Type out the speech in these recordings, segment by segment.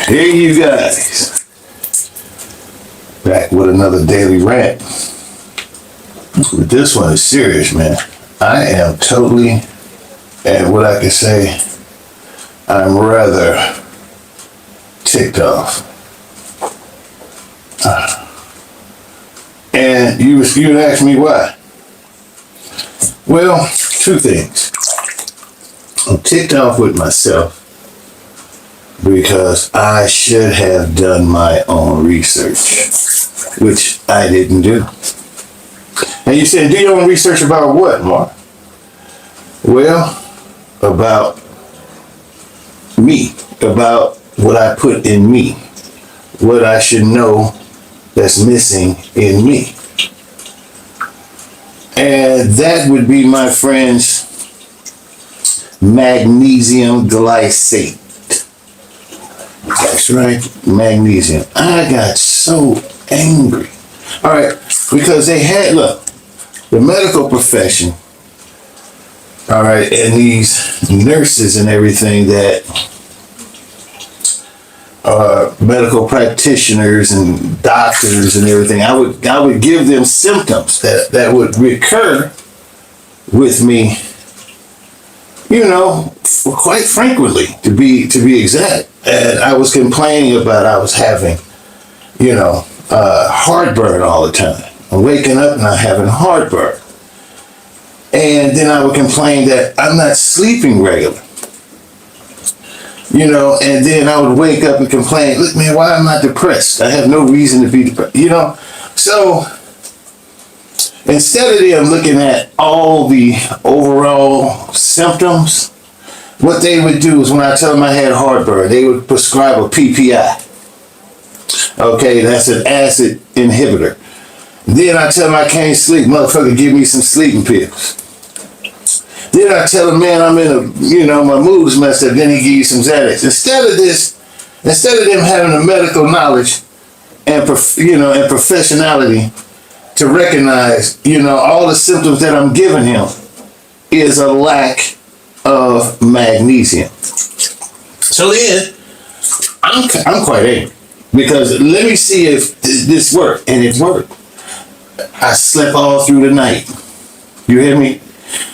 Here you guys, back with another daily rant. This one is serious, man. I am totally, and what I can say, I'm rather ticked off. And you would ask me why. Well, two things. I'm ticked off with myself because I should have done my own research, which I didn't do. And you said, do your own research about what, Mark? Well, about me, about what I put in me, what I should know that's missing in me. And that would be, my friends, magnesium glycate. That's right, magnesium. I got so angry. All right, because they had, look, the medical profession, all right, and these nurses and everything that are medical practitioners and doctors and everything, I would give them symptoms that would recur with me, you know, quite frequently, to be exact. And I was complaining about I was having, you know, heartburn all the time. I'm waking up and I'm having heartburn. And then I would complain that I'm not sleeping regular. You know, and then I would wake up and complain, look, man, why am I depressed? I have no reason to be depressed, you know? So instead of them looking at all the overall symptoms, what they would do is when I tell them I had heartburn, they would prescribe a PPI. Okay, that's an acid inhibitor. Then I tell them I can't sleep, motherfucker, give me some sleeping pills. Then I tell him, man, I'm in a, you know, my mood's messed up. Then he give you some Xanax. Instead of them having the medical knowledge and, you know, and professionality to recognize, you know, all the symptoms that I'm giving him is a lack of magnesium. So then, I'm quite angry because let me see if this worked, and it worked. I slept all through the night. You hear me?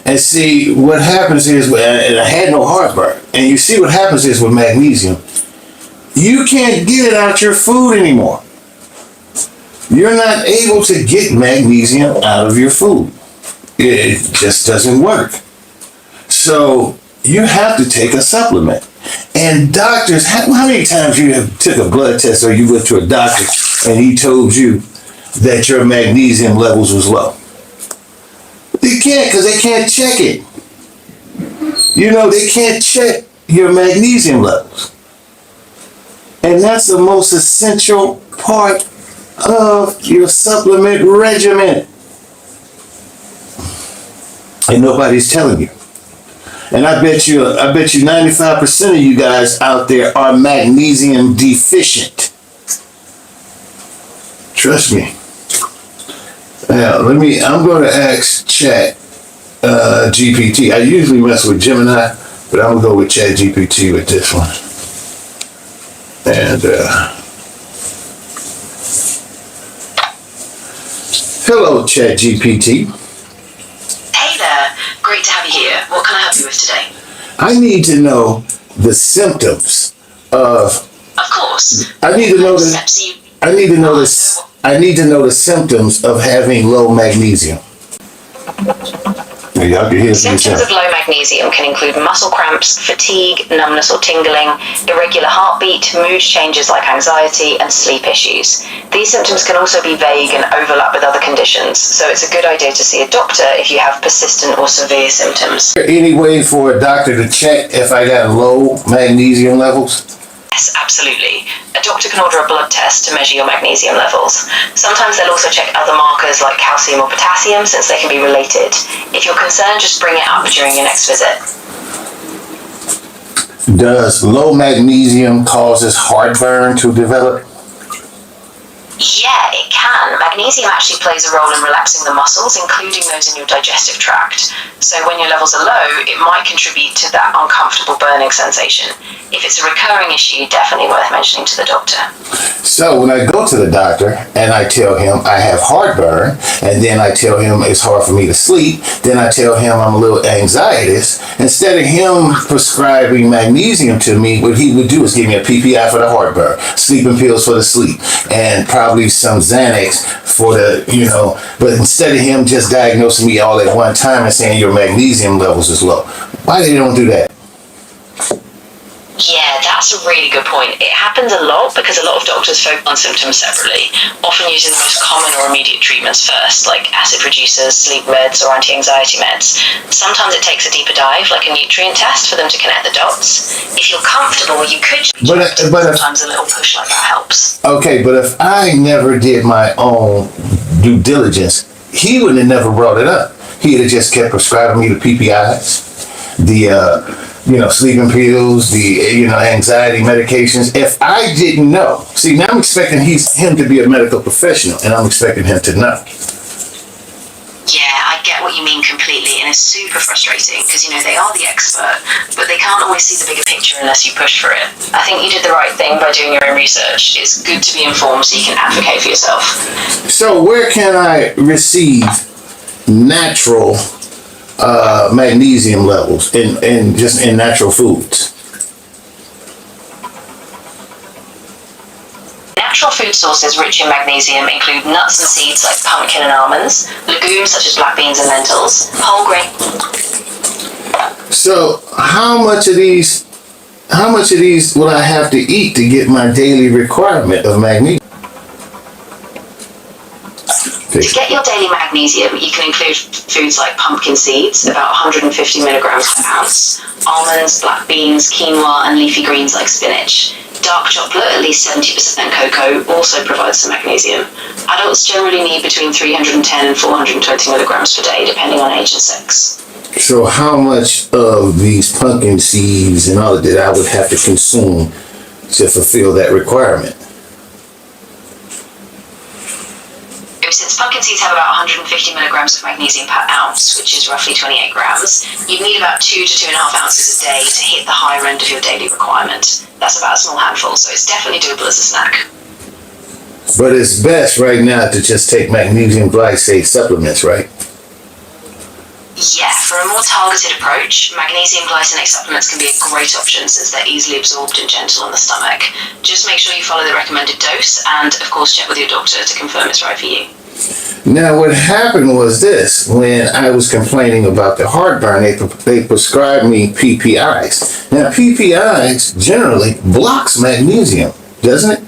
And see, what happens is, and I had no heartburn, and you see what happens is with magnesium, you can't get it out your food anymore. You're not able to get magnesium out of your food. It just doesn't work. So you have to take a supplement. And doctors, how many times you have took a blood test or you went to a doctor and he told you that your magnesium levels was low? They can't, because they can't check it. You know, they can't check your magnesium levels. And that's the most essential part of your supplement regimen. And nobody's telling you. And I bet you 95% of you guys out there are magnesium deficient. Trust me. Now, I'm going to ask Chat GPT. I usually mess with Gemini, but I'm going to go with Chat GPT with this one. And, hello, Chat GPT. Hey there. Great to have you here. What can I help you with today? I need to know the symptoms of... Of course. I need to know the symptoms of having low magnesium. Y'all can hear Symptoms of low magnesium can include muscle cramps, fatigue, numbness or tingling, irregular heartbeat, mood changes like anxiety, and sleep issues. These symptoms can also be vague and overlap with other conditions, so it's a good idea to see a doctor if you have persistent or severe symptoms. Is there any way for a doctor to check if I got low magnesium levels? Yes, absolutely. A doctor can order a blood test to measure your magnesium levels. Sometimes they'll also check other markers like calcium or potassium since they can be related. If you're concerned, just bring it up during your next visit. Does low magnesium causes heartburn to develop? Yeah, it can. Magnesium actually plays a role in relaxing the muscles, including those in your digestive tract. So when your levels are low, it might contribute to that uncomfortable burning sensation. If it's a recurring issue, definitely worth mentioning to the doctor. So when I go to the doctor and I tell him I have heartburn, and then I tell him it's hard for me to sleep, then I tell him I'm a little anxietous, instead of him prescribing magnesium to me, what he would do is give me a PPI for the heartburn, sleeping pills for the sleep, and probably some Xanax for the, but instead of him just diagnosing me all at one time and saying your magnesium levels is low. Why they don't do that? Yeah, that's a really good point. It happens a lot because a lot of doctors focus on symptoms separately, often using the most common or immediate treatments first, like acid reducers, sleep meds, or anti-anxiety meds. Sometimes it takes a deeper dive, like a nutrient test, for them to connect the dots. If you're comfortable, you could sometimes a little push like that helps. Okay, but if I never did my own due diligence, he would have never brought it up. He'd have just kept prescribing me the PPIs, the sleeping pills, the anxiety medications. If I didn't know, see, now I'm expecting him to be a medical professional, and I'm expecting him to know. Yeah, I get what you mean completely, and it's super frustrating because, they are the expert, but they can't always see the bigger picture unless you push for it. I think you did the right thing by doing your own research. It's good to be informed so you can advocate for yourself. So where can I receive natural magnesium levels in natural foods? Natural food sources rich in magnesium include nuts and seeds like pumpkin and almonds, legumes such as black beans and lentils, whole grain. So how much of these will I have to eat to get my daily requirement of magnesium? To get your daily magnesium, you can include foods like pumpkin seeds, about 150 milligrams per ounce, almonds, black beans, quinoa, and leafy greens like spinach. Dark chocolate, at least 70% cocoa, also provides some magnesium. Adults generally need between 310 and 420 milligrams per day, depending on age and sex. So how much of these pumpkin seeds and all of that I would have to consume to fulfill that requirement? Since pumpkin seeds have about 150 milligrams of magnesium per ounce, which is roughly 28 grams, you'd need about 2 to 2.5 ounces a day to hit the higher end of your daily requirement. That's about a small handful, so it's definitely doable as a snack. But it's best right now to just take magnesium glycate supplements, right? Yeah, for a more targeted approach, magnesium glycinate supplements can be a great option since they're easily absorbed and gentle on the stomach. Just make sure you follow the recommended dose and, of course, check with your doctor to confirm it's right for you. Now, what happened was this. When I was complaining about the heartburn, they prescribed me PPIs. Now, PPIs generally blocks magnesium, doesn't it?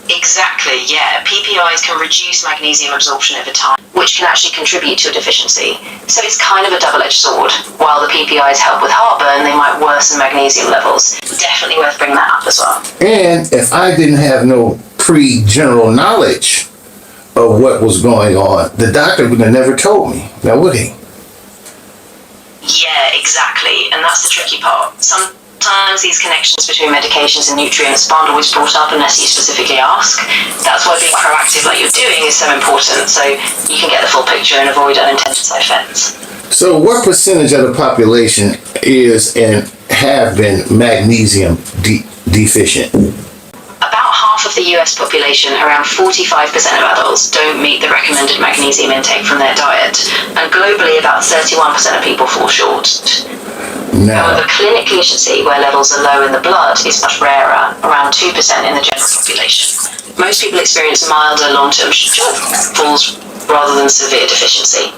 Exactly, yeah. PPIs can reduce magnesium absorption over time, which can actually contribute to a deficiency. So it's kind of a double-edged sword. While the PPIs help with heartburn, they might worsen magnesium levels. Definitely worth bringing that up as well. And if I didn't have no pre-general knowledge of what was going on, the doctor would have never told me. Now, would he? Yeah, exactly. And that's the tricky part. Sometimes these connections between medications and nutrients aren't always brought up unless you specifically ask. That's why being proactive like you're doing is so important, so you can get the full picture and avoid unintended side effects. So what percentage of the population is and have been magnesium deficient? About half of the US population, around 45% of adults, don't meet the recommended magnesium intake from their diet, and globally about 31% of people fall short. Now, However, clinically you should see where levels are low in the blood is much rarer, around 2% in the general population. Most people experience milder long-term shortfalls rather than severe deficiency.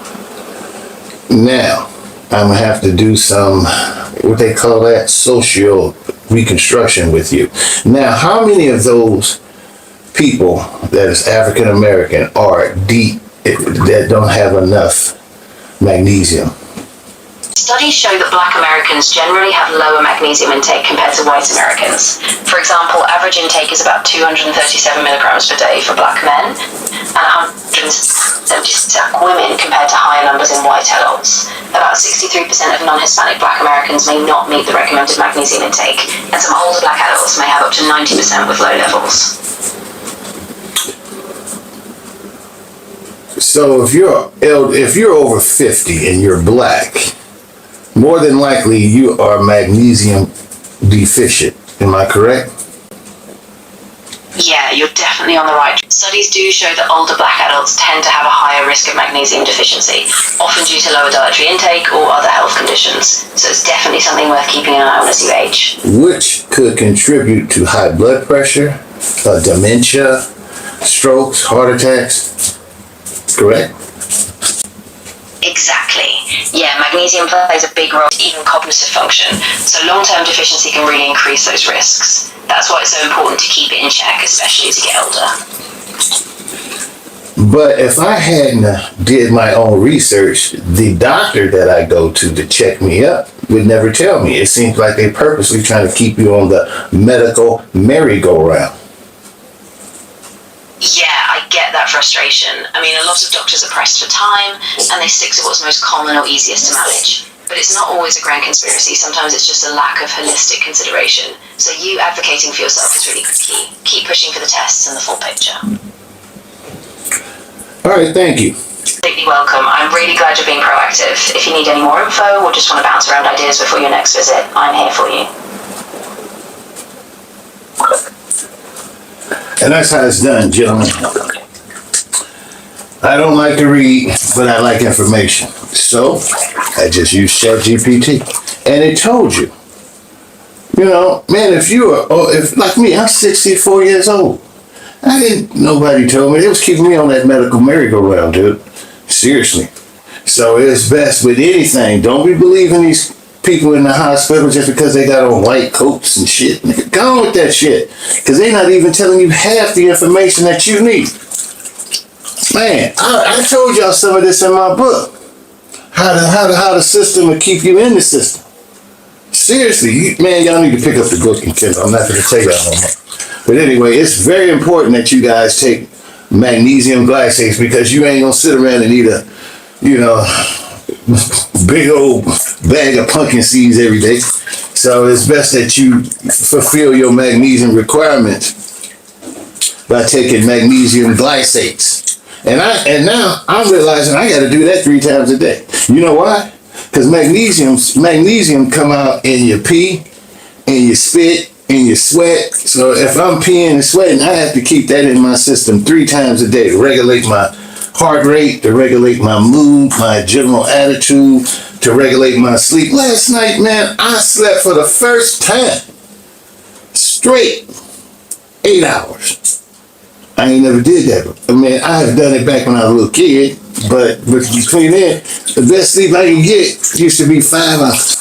now, I'm going to have to do some, what they call that, social reconstruction with you. Now, how many of those people that is African American are that don't have enough magnesium? Studies show that Black Americans generally have lower magnesium intake compared to white Americans. For example, average intake is about 237 milligrams per day for Black men and 177 women compared to higher numbers in white adults. About 63% of non-Hispanic Black Americans may not meet the recommended magnesium intake, and some older Black adults may have up to 90% with low levels. So if you're over 50 and you're black, more than likely you are magnesium deficient. Am I correct? Yeah, you're definitely on the right. Studies do show that older black adults tend to have a higher risk of magnesium deficiency, often due to lower dietary intake or other health conditions. So it's definitely something worth keeping an eye on as you age. Which could contribute to high blood pressure, dementia, strokes, heart attacks. Correct? Exactly. Yeah, magnesium plays a big role in even cognitive function, so long-term deficiency can really increase those risks. That's why it's so important to keep it in check, especially as you get older. But if I hadn't did my own research, the doctor that I go to check me up would never tell me. It seems like they purposely trying to keep you on the medical merry-go-round. Yeah, I get that frustration. I mean, a lot of doctors are pressed for time, and they stick to what's most common or easiest to manage. But it's not always a grand conspiracy. Sometimes it's just a lack of holistic consideration. So you advocating for yourself is really key. Keep pushing for the tests and the full picture. All right, thank you. Completely welcome. I'm really glad you're being proactive. If you need any more info or just want to bounce around ideas before your next visit, I'm here for you. And that's how it's done, gentlemen. I don't like to read, but I like information. So I just use ChatGPT, and it told you. You know, man, if like me, I'm 64 years old. Nobody told me. They was keeping me on that medical merry-go-round, dude. Seriously. So it's best with anything. Don't be believing these people in the hospital just because they got on white coats and shit. Go on with that shit. Because they're not even telling you half the information that you need. Man, I told y'all some of this in my book. How the system will keep you in the system. Seriously, man, y'all need to pick up the book and Kindle. I'm not going to tell y'all no more. But anyway, it's very important that you guys take magnesium glycates, because you ain't going to sit around and eat a, big old bag of pumpkin seeds every day. So it's best that you fulfill your magnesium requirements by taking magnesium glycates. And now I'm realizing I got to do that 3 times a day. You know why? Because magnesium come out in your pee, in your spit, in your sweat. So if I'm peeing and sweating, I have to keep that in my system 3 times a day to regulate my heart rate, to regulate my mood, my general attitude, to regulate my sleep. Last night, man, I slept for the first time straight 8 hours. I ain't never did that. I mean, I have done it back when I was a little kid, but between then, the best sleep I can get used to be 5 hours.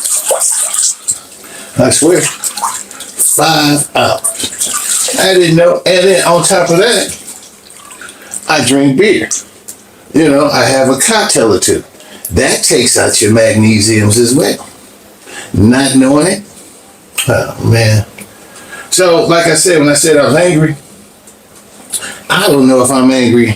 I swear, 5 hours. I didn't know. And then on top of that, I drink beer. I have a cocktail or two. That takes out your magnesiums as well. Not knowing it. Oh, man. So, like I said, when I said I was angry, I don't know if I'm angry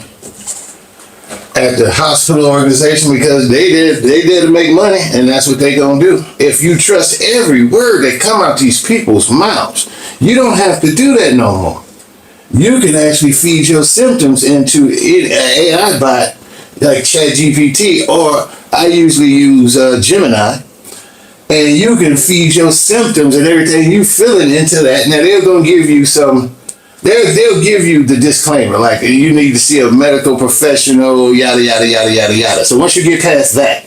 at the hospital organization, because they did to make money, and that's what they gonna do. If you trust every word that come out these people's mouths, you don't have to do that no more. You can actually feed your symptoms into an AI bot like ChatGPT, or I usually use Gemini, and you can feed your symptoms and everything you feeling into that. Now they're gonna give you some. They'll give you the disclaimer, like you need to see a medical professional, yada, yada, yada, yada, yada. So once you get past that,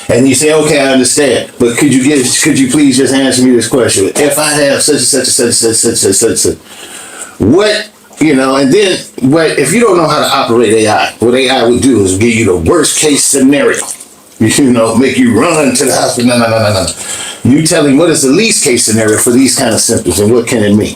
and you say, okay, I understand, but could you please just answer me this question? If I have such and such and such and such and such and such, what, and then, what if you don't know how to operate AI, what AI would do is give you the worst case scenario. Make you run to the hospital. No. You tell him what is the least case scenario for these kind of symptoms and what can it mean?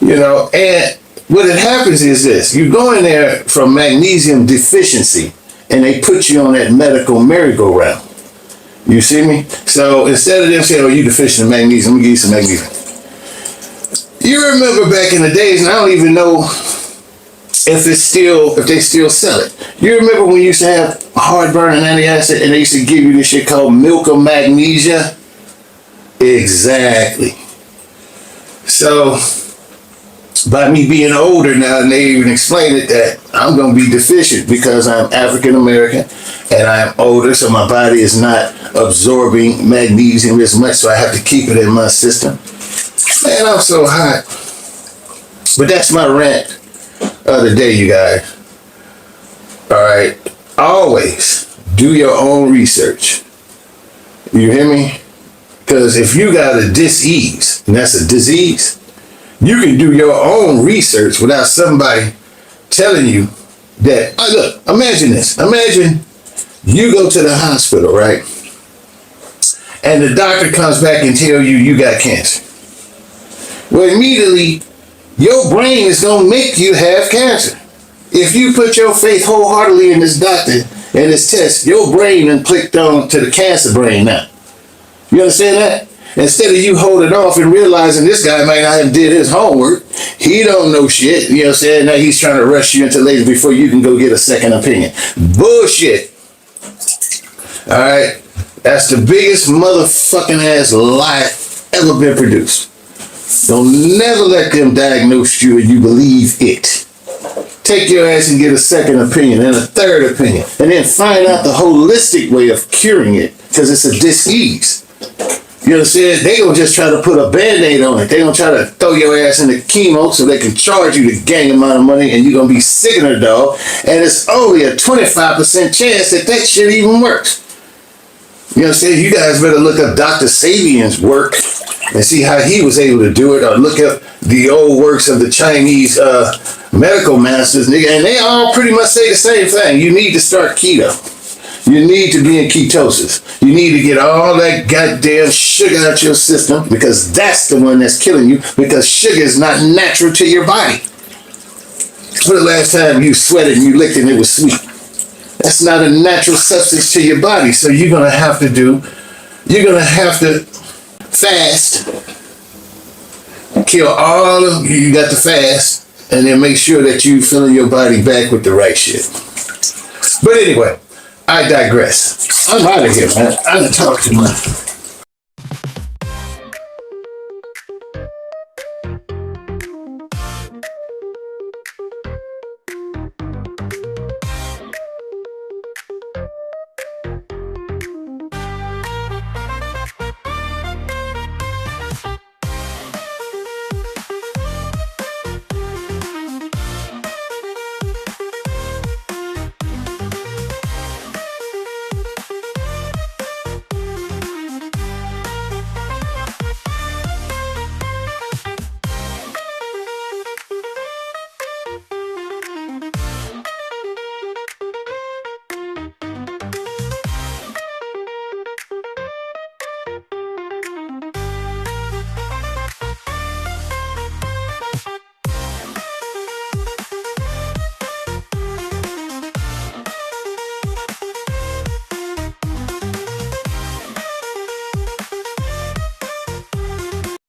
And what it happens is this: you go in there from magnesium deficiency, and they put you on that medical merry-go-round. You see me? So instead of them saying, "Oh, you deficient in magnesium," let me give you some magnesium. You remember back in the days, and I don't even know if they still sell it. You remember when you used to have heartburn and antacid, and they used to give you this shit called milk of magnesia? Exactly. So by me being older now, and they even explain it that I'm going to be deficient because I'm African American and I'm older, so my body is not absorbing magnesium as much, so I have to keep it in my system. Man, I'm so hot. But that's my rant of the day, you guys. All right. Always do your own research. You hear me? Because if you got a dis-ease, and that's a disease, you can do your own research without somebody telling you that. Oh, look, imagine this. Imagine you go to the hospital, right? And the doctor comes back and tell you you got cancer. Well, immediately, your brain is going to make you have cancer. If you put your faith wholeheartedly in this doctor and this test, your brain then clicked on to the cancer brain now. You understand that? Instead of you holding off and realizing this guy might not have did his homework, he don't know shit, you know what I'm saying? Now he's trying to rush you into later before you can go get a second opinion. Bullshit. All right? That's the biggest motherfucking ass lie ever been produced. Don't never let them diagnose you and you believe it. Take your ass and get a second opinion and a third opinion, and then find out the holistic way of curing it, because it's a dis-ease. You know what I'm saying? They gonna just try to put a band-aid on it. They gonna try to throw your ass in the chemo so they can charge you the gang amount of money, and you're gonna be sick in the dog, and it's only a 25% chance that shit even works. You know what I'm saying? You guys better look up Dr. Sabian's work and see how he was able to do it, or look up the old works of the Chinese medical masters, nigga, and they all pretty much say the same thing. You need to start keto. You need to be in ketosis. You need to get all that goddamn sugar out your system, because that's the one that's killing you, because sugar is not natural to your body. For the last time you sweated and you licked it and it was sweet. That's not a natural substance to your body. So you're going to have to fast, kill all of, you got to fast, and then make sure that you filling your body back with the right shit. But anyway, I digress. I'm out of here, man. I done talked too much.